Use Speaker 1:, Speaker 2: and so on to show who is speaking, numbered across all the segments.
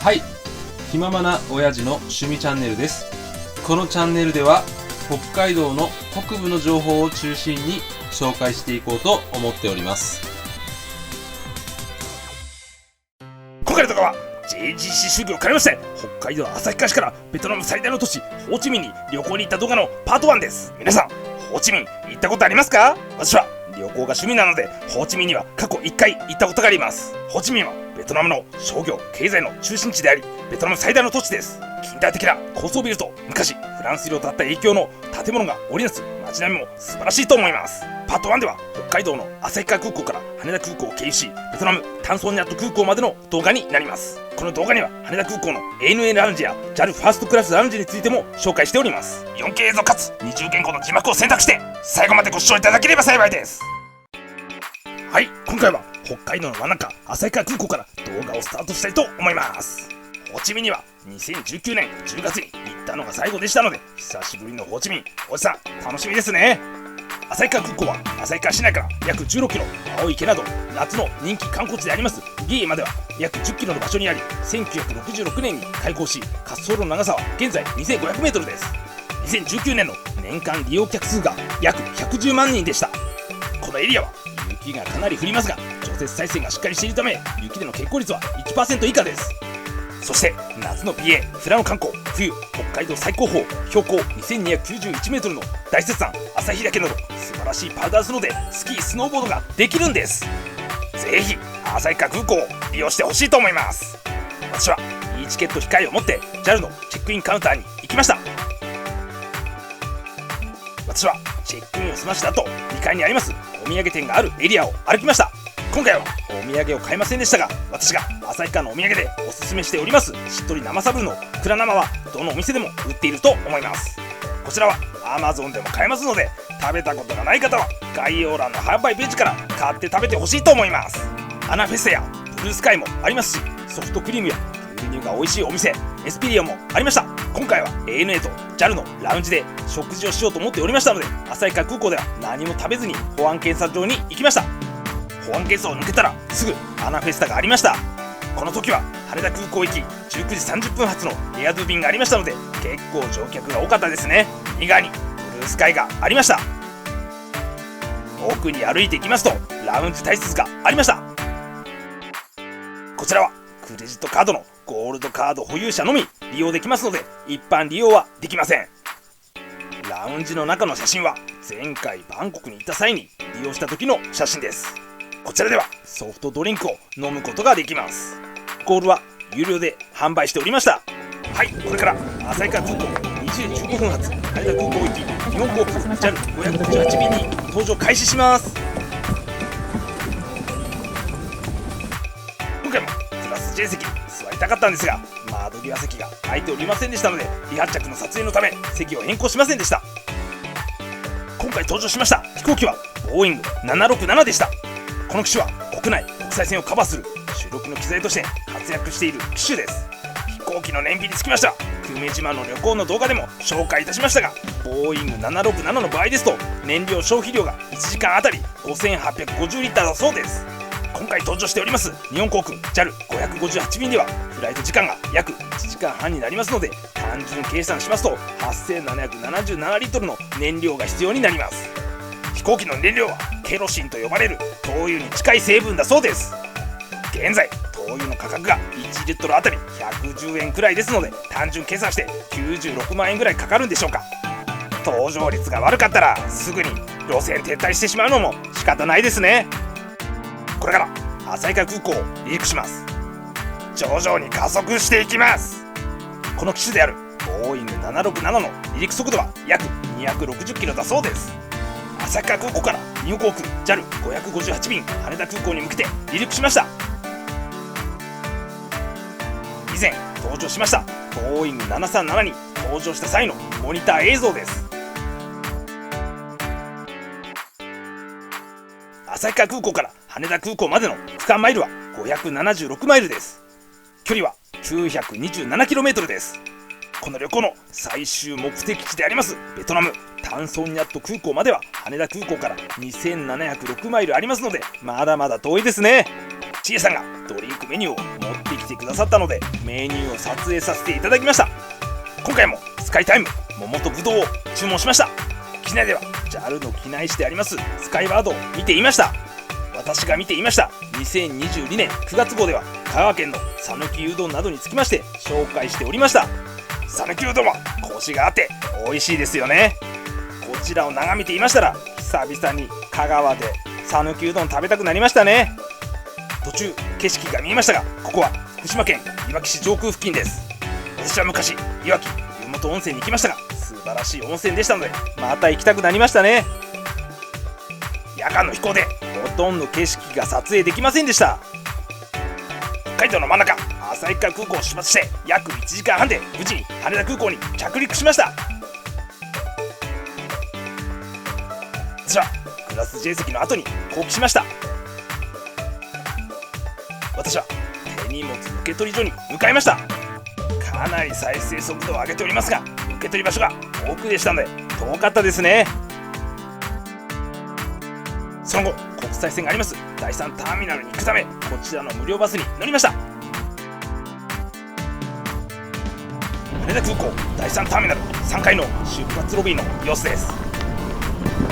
Speaker 1: はい、気ままな親父の趣味チャンネルです。このチャンネルでは北海道の北部の情報を中心に紹介していこうと思っております。
Speaker 2: 今回の動画は JGC 主義を兼ねまして北海道旭川市からベトナム最大の都市ホーチミンに旅行に行った動画のパート1です。皆さんホーチミン行ったことありますか？私は旅行が趣味なのでホーチミンには過去1回行ったことがあります。ホーチミンはベトナムの商業経済の中心地でありベトナム最大の都市です。近代的な高層ビルと昔フランス領だった影響の建物が織りなす街並みも素晴らしいと思います。パート1では北海道の旭川空港から羽田空港を経由しベトナムタンソンニャット空港までの動画になります。この動画には羽田空港の ANA ラウンジや JAL ファーストクラスラウンジについても紹介しております。4K 映像かつ20言語の字幕を選択して最後までご視聴いただければ幸いです。はい、今回は北海道の真ん中旭川空港から動画をスタートしたいと思います。ホーチミンには2019年10月に行ったのが最後でしたので久しぶりのホーチミンおじさん楽しみですね。旭川空港は旭川市内から約16キロ、青池など夏の人気観光地でありますゲイまでは約10キロの場所にあり1966年に開港し滑走路の長さは現在2500メートルです。2019年の年間利用客数が約110万人でした。このエリアは雪がかなり降りますが除雪体制がしっかりしているため雪での欠航率は 1% 以下です。そして夏の PA 富良野観光、冬北海道最高峰標高2291メートルの大雪山旭岳など素晴らしいパウダースノーでスキースノーボードができるんです。ぜひ旭川空港を利用してほしいと思います。私は E チケット控えを持って JAL のチェックインカウンターに行きました。私はチェックインを済ました後2階にありますお土産店があるエリアを歩きました。今回はお土産を買いませんでしたが私が旭川のお土産でおすすめしておりますしっとり生サブルの蔵生はどのお店でも売っていると思います。こちらは Amazon でも買えますので食べたことがない方は概要欄の販売ページから買って食べてほしいと思います。アナフェスやブルースカイもありますしソフトクリームや牛乳が美味しいお店エスピリオンもありました。今回は ANA と JAL のラウンジで食事をしようと思っておりましたので旭川空港では何も食べずに保安検査場に行きました。保安検査を抜けたらすぐアナフェスタがありました。この時は羽田空港行き19時30分発のエアドゥ便がありましたので結構乗客が多かったですね。右側にブルースカイがありました。奥に歩いていきますとラウンジ体質がありました。こちらはクレジットカードのゴールドカード保有者のみ利用できますので一般利用はできません。ラウンジの中の写真は前回バンコクに行った際に利用した時の写真です。こちらではソフトドリンクを飲むことができます。ゴールは有料で販売しておりました。はい、これから旭川空港20時15分発羽田空港行き日本航空 JAL558 便に搭乗開始します。今回もクラス J 席に座りたかったんですが窓際席が空いておりませんでしたので離発着の撮影のため席を変更しませんでした。今回登場しました飛行機はボーイング767でした。この機種は国内国際線をカバーする主力の機材として活躍している機種です。飛行機の燃費につきましては久米島の旅行の動画でも紹介いたしましたがボーイング767の場合ですと燃料消費量が1時間あたり5850リッターだそうです。今回登場しております日本航空 JAL558 便ではフライト時間が約1時間半になりますので単純計算しますと8777リットルの燃料が必要になります。飛行機の燃料はケロシンと呼ばれる灯油に近い成分だそうです。現在灯油の価格が1リットルあたり110円くらいですので単純計算して96万円くらいかかるんでしょうか。搭乗率が悪かったらすぐに路線撤退してしまうのも仕方ないですね。これから旭川空港を離陸します。徐々に加速していきます。この機種であるボーイング767の離陸速度は約260キロだそうです。旭川空港から日本航空 JAL558 便羽田空港に向けて離陸しました。以前登場しましたボーイング737に登場した際のモニター映像です。旭川空港から羽田空港までの区間マイルは576マイルです。距離は 927km です。この旅行の最終目的地でありますベトナムタンソンニャット空港までは羽田空港から2706マイルありますのでまだまだ遠いですね。ちえさんがドリンクメニューを持ってきてくださったので、メニューを撮影させていただきました。今回もスカイタイム桃とぶどうを注文しました。機内では JAL の機内誌でありますスカイワードを見ていました。私が見ていました2022年9月号では香川県の讃岐うどんなどにつきまして紹介しておりました。讃岐うどんはコシがあって美味しいですよね。こちらを眺めていましたら、久々に香川で讃岐うどん食べたくなりましたね。途中景色が見えましたが、ここは福島県いわき市上空付近です。私は昔いわき湯本温泉に行きましたが、素晴らしい温泉でしたのでまた行きたくなりましたね。夜間の飛行でほとんど景色が撮影できませんでした。北海道の真ん中旭川空港を出発して約1時間半で無事に羽田空港に着陸しました。私はクラス J 席の後に降機しました。私は手荷物受け取り所に向かいました。かなり再生速度を上げておりますが、受け取り場所が奥でしたので遠かったですね。その後国際線があります第3ターミナルに行くため、こちらの無料バスに乗りました。羽田空港第3ターミナル3階の出発ロビーの様子です。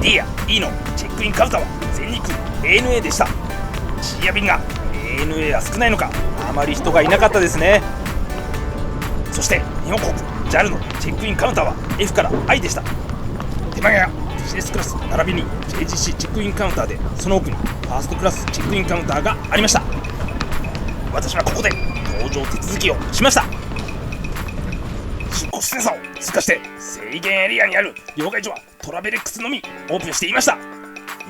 Speaker 2: D や E のチェックインカウンターは全日空 ANA でした。深夜便が ANA は少ないのかあまり人がいなかったですね。そして日本航空 JAL のチェックインカウンターは F から I でした。手前がビジネスクラス並びに JGC チェックインカウンターで、その奥にファーストクラスチェックインカウンターがありました。私はここで搭乗手続きをしました。出国審査を通過して制限エリアにある両替所はトラベレックスのみオープンしていました。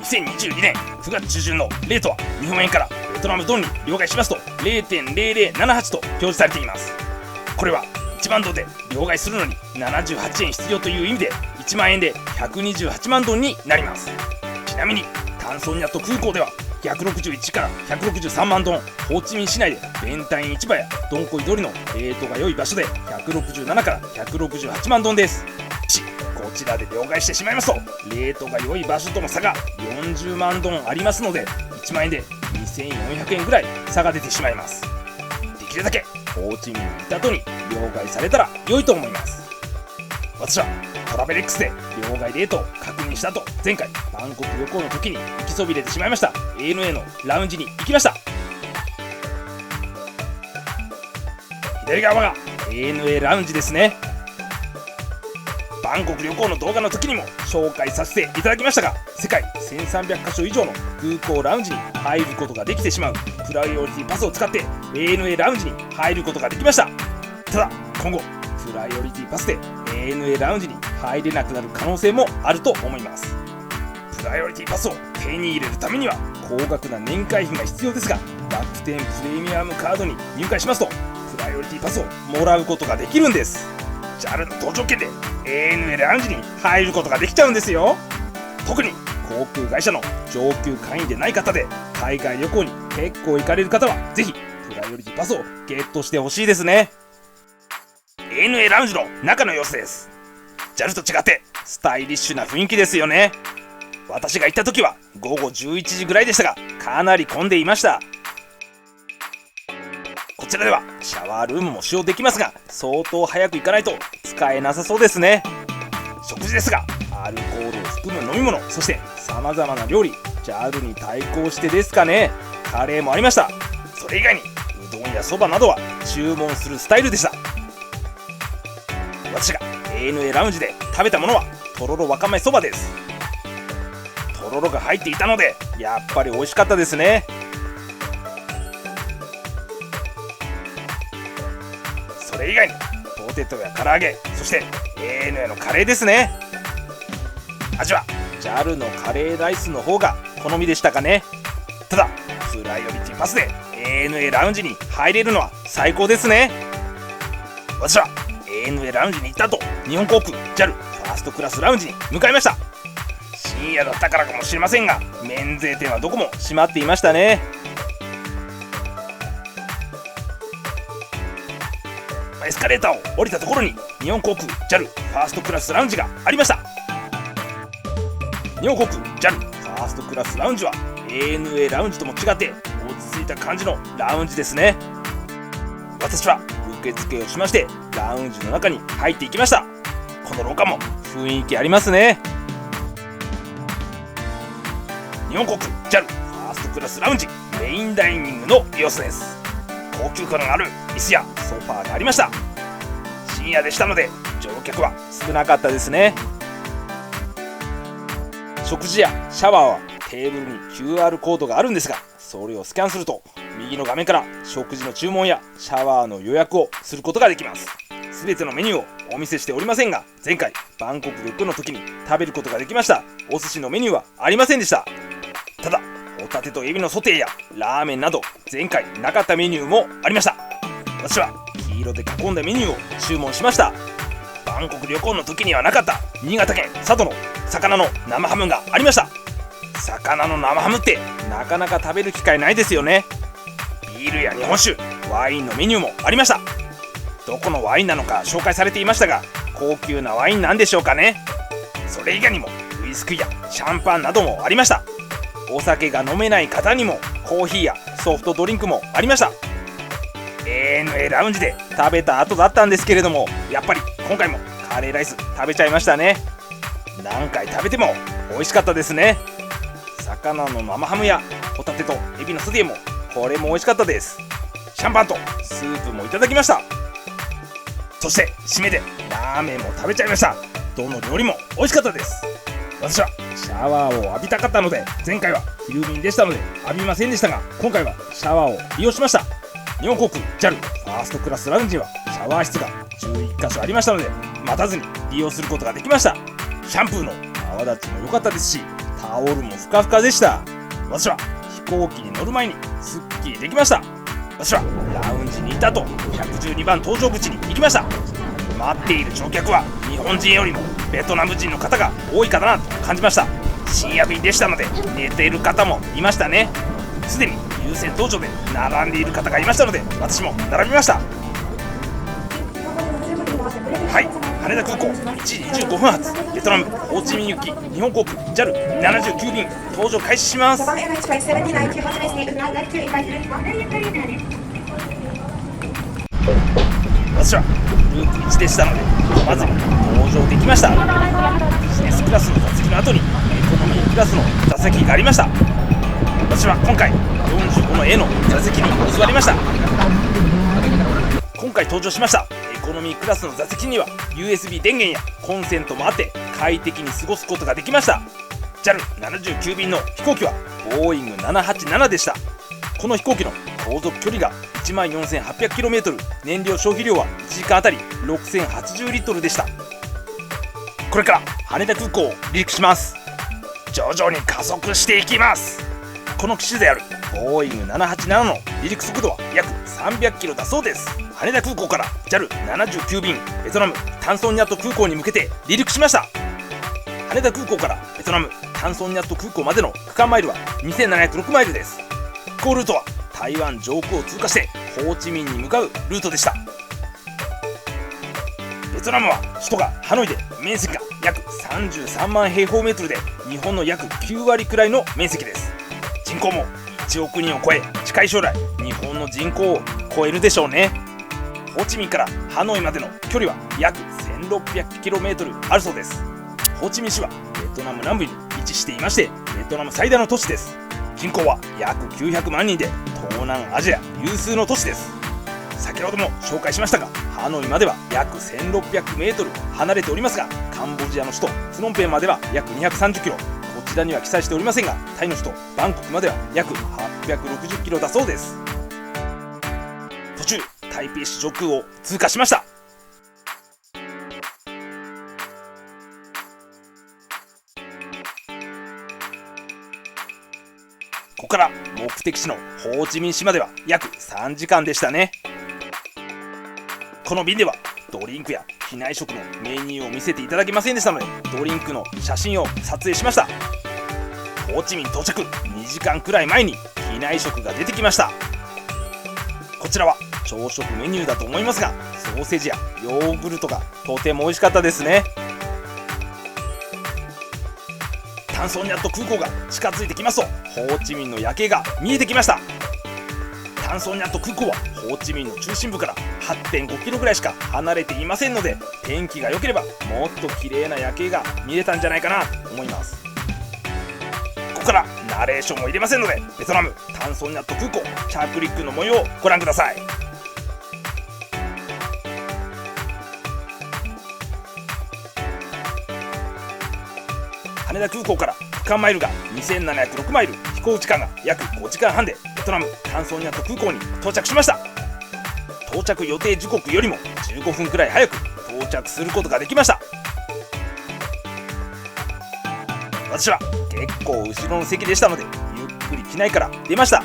Speaker 2: 2022年9月中旬のレートは日本円からベトナムドンに両替しますと 0.0078 と表示されています。これは1万ドンで両替するのに78円必要という意味で、1万円で128万ドンになります。ちなみにタンソンニャット空港では161から163万ドン、ホーチミン市内でベンタイン市場やドンコイドリのレートが良い場所で167から168万ドンです。こちらで両替してしまいますと、レートが良い場所との差が40万ドンありますので、1万円で2400円ぐらい差が出てしまいます。できるだけホーチミンに行った後に両替されたら良いと思います。私はトラベレックスで両替レートを確認した後、前回バンコク旅行の時に行きそびれてしまいました ANA のラウンジに行きました。左側が ANA ラウンジですね。バンコク旅行の動画の時にも紹介させていただきましたが、世界1300カ所以上の空港ラウンジに入ることができてしまうプライオリティパスを使って ANA ラウンジに入ることができました。ただ今後プライオリティパスで ANA ラウンジに入れなくなる可能性もあると思います。プライオリティパスを手に入れるためには高額な年会費が必要ですが、楽天プレミアムカードに入会しますとプライオリティパスをもらうことができるんです。 JAL の搭乗券で ANA ラウンジに入ることができちゃうんですよ。特に航空会社の上級会員でない方で海外旅行に結構行かれる方はぜひプライオリティパスをゲットしてほしいですね。 ANA ラウンジの中の様子です。 JAL と違ってスタイリッシュな雰囲気ですよね。私が行った時は午後11時ぐらいでしたが、かなり混んでいました。こちらではシャワールームも使用できますが、相当早く行かないと使えなさそうですね。食事ですが、アルコールを含む飲み物、そして様々な料理、 JAL に対抗してですかね、カレーもありました。それ以外にうどんやそばなどは注文するスタイルでした。私が ANA ラウンジで食べたものはとろろわかめそばです。とろろが入っていたのでやっぱり美味しかったですね。それ以外にポテトや唐揚げ、そして ANA のカレーですね。味は JAL のカレーライスの方が好みでしたかね。ただプライオリティパスで ANA ラウンジに入れるのは最高ですね。私は ANA ラウンジに行った後、日本航空 JAL ファーストクラスラウンジに向かいました。深夜だったからかもしれませんが、免税店はどこも閉まっていましたね。エスカレーターを降りたところに日本航空 JAL ファーストクラスラウンジがありました。日本航空 JAL ファーストクラスラウンジは ANA ラウンジとも違って落ち着いった感じのラウンジですね。私は受付をしましてラウンジの中に入っていきました。この廊下も雰囲気ありますね。日本航空 JAL ファーストクラスラウンジメインダイニングの様子です。高級感のある椅子やソファーがありました。深夜でしたので乗客は少なかったですね。食事やシャワーはテーブルに QR コードがあるんですが、それをスキャンすると右の画面から食事の注文やシャワーの予約をすることができます。全てのメニューをお見せしておりませんが、前回バンコク旅行の時に食べることができましたお寿司のメニューはありませんでした。ただホタテとエビのソテーやラーメンなど前回なかったメニューもありました。私は黄色で囲んだメニューを注文しました。バンコク旅行の時にはなかった新潟県佐渡の魚の生ハムがありました。魚の生ハムってなかなか食べる機会ないですよね。ビールや日本酒、ワインのメニューもありました。どこのワインなのか紹介されていましたが、高級なワインなんでしょうかね。それ以外にもウイスキーやシャンパンなどもありました。お酒が飲めない方にもコーヒーやソフトドリンクもありました。ANA ラウンジで食べた後だったんですけれども、やっぱり今回もカレーライス食べちゃいましたね。何回食べても美味しかったですね。魚の生ハムやホタテとエビのソテーもこれも美味しかったです。シャンパンとスープもいただきました。そして締めでラーメンも食べちゃいました。どの料理も美味しかったです。私はシャワーを浴びたかったので、前回は昼便でしたので浴びませんでしたが、今回はシャワーを利用しました。日本航空 JAL ファーストクラスラウンジはシャワー室が11箇所ありましたので、待たずに利用することができました。シャンプーの泡立ちも良かったですし、タオルもふかふかでした。私は飛行機に乗る前にすっきりできました。私はラウンジに行った後、112番搭乗口に行きました。待っている乗客は日本人よりもベトナム人の方が多いかなと感じました。深夜便でしたので寝ている方もいましたね。すでに優先搭乗で並んでいる方がいましたので、私も並びました。はい、羽田空港1時25分発ベトナムホーチミン行き日本航空 JAL79 便搭乗開始します。私はグループ1でしたのでまず搭乗できました。ビジネスクラスの座席の後にエコノミークラスの座席がありました。私は今回45の A の座席に座りました。今回登場しましたエコノミークラスの座席には USB 電源やコンセントもあって快適に過ごすことができました。 JAL79 便の飛行機はボーイング787でした。この飛行機の航続距離が 14,800km、 燃料消費量は1時間あたり6080リットルでした。これから羽田空港を離陸します。徐々に加速していきます。この機種であるボーイング787の離陸速度は約300キロだそうです。羽田空港から JAL79 便ベトナムタンソンニャット空港に向けて離陸しました。羽田空港からベトナムタンソンニャット空港までの区間マイルは2706マイルです。飛行ルートは台湾上空を通過してホーチミンに向かうルートでした。ベトナムは首都がハノイで面積が約33万平方メートルで日本の約9割くらいの面積です。人口も1億人を超え、近い将来日本の人口を超えるでしょうね。ホーチミンからハノイまでの距離は約 1600km あるそうです。ホーチミン市はベトナム南部に位置していまして、ベトナム最大の都市です。人口は約900万人で東南アジア有数の都市です。先ほども紹介しましたが、ハノイまでは約 1600m 離れておりますが、カンボジアの首都プノンペンまでは約 230km、 こちらには記載しておりませんが、タイの首都バンコクまでは約 860km だそうです。途中台北市上空を通過しました。ここから目的地のホーチミン市までは約3時間でしたね。この便ではドリンクや機内食のメニューを見せていただけませんでしたので、ドリンクの写真を撮影しました。ホーチミン到着2時間くらい前に機内食が出てきました。こちらは朝食メニューだと思いますが、ソーセージやヨーグルトがとても美味しかったですね。タンソンニャット空港が近づいてきますと、ホーチミンの夜景が見えてきました。タンソニャット空港はホーチミンの中心部から 8.5 キロぐらいしか離れていませんので、天気が良ければもっと綺麗な夜景が見れたんじゃないかなと思います。ここからナレーションを入れませんので、ベトナムタンソニャット空港着陸の模様をご覧ください。羽田空港から区間マイルが2706マイル、飛行時間が約5時間半でベトナムタンソニャット空港に到着しました。到着予定時刻よりも15分くらい早く到着することができました。私は結構後ろの席でしたので、ゆっくり機内から出ました。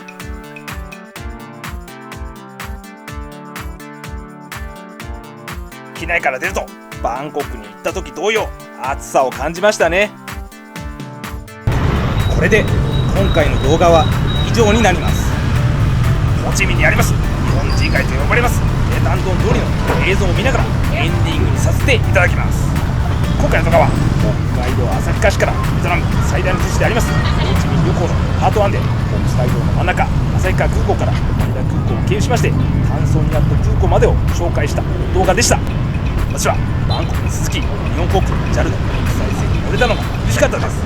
Speaker 2: 機内から出るとバンコクに行った時同様、暑さを感じましたね。これで今回の動画は以上になります。ホーチミンにあります日本人街と呼ばれますペタンドン通りの映像を見ながらエンディングにさせていただきます。今回の動画は北海道旭川市からベトナム最大の都市でありますホーチミン旅行のパート1で、北海道の真ん中旭川空港から羽田空港を経由しましてタンソニャット空港までを紹介した動画でした。私はバンコクに続き日本航空 JAL の国際線に乗れたのが嬉しかったです。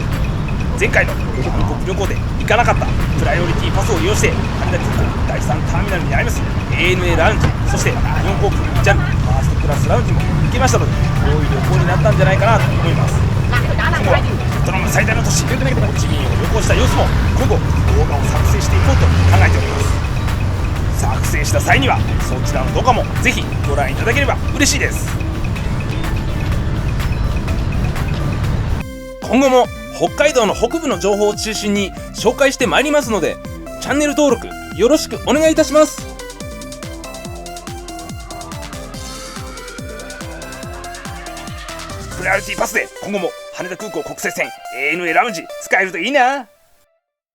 Speaker 2: 前回のバンコク旅行で行かなかったプライオリティパスを利用して羽田空港第3ターミナルにあります ANA ラウンジ、そして日本航空 JAL ファーストクラスラウンジも行けましたので、良い旅行になったんじゃないかなと思います。今後はベトナム最大の都市ホーチミンを旅行した様子も今後動画を作成していこうと考えております。作成した際にはそちらの動画もぜひご覧いただければ嬉しいです。今後も北海道の北部の情報を中心に紹介してまいりますので、チャンネル登録よろしくお願いいたします。プライオリティパスで今後も羽田空港国際線 ANA ラウンジ使えるといいな。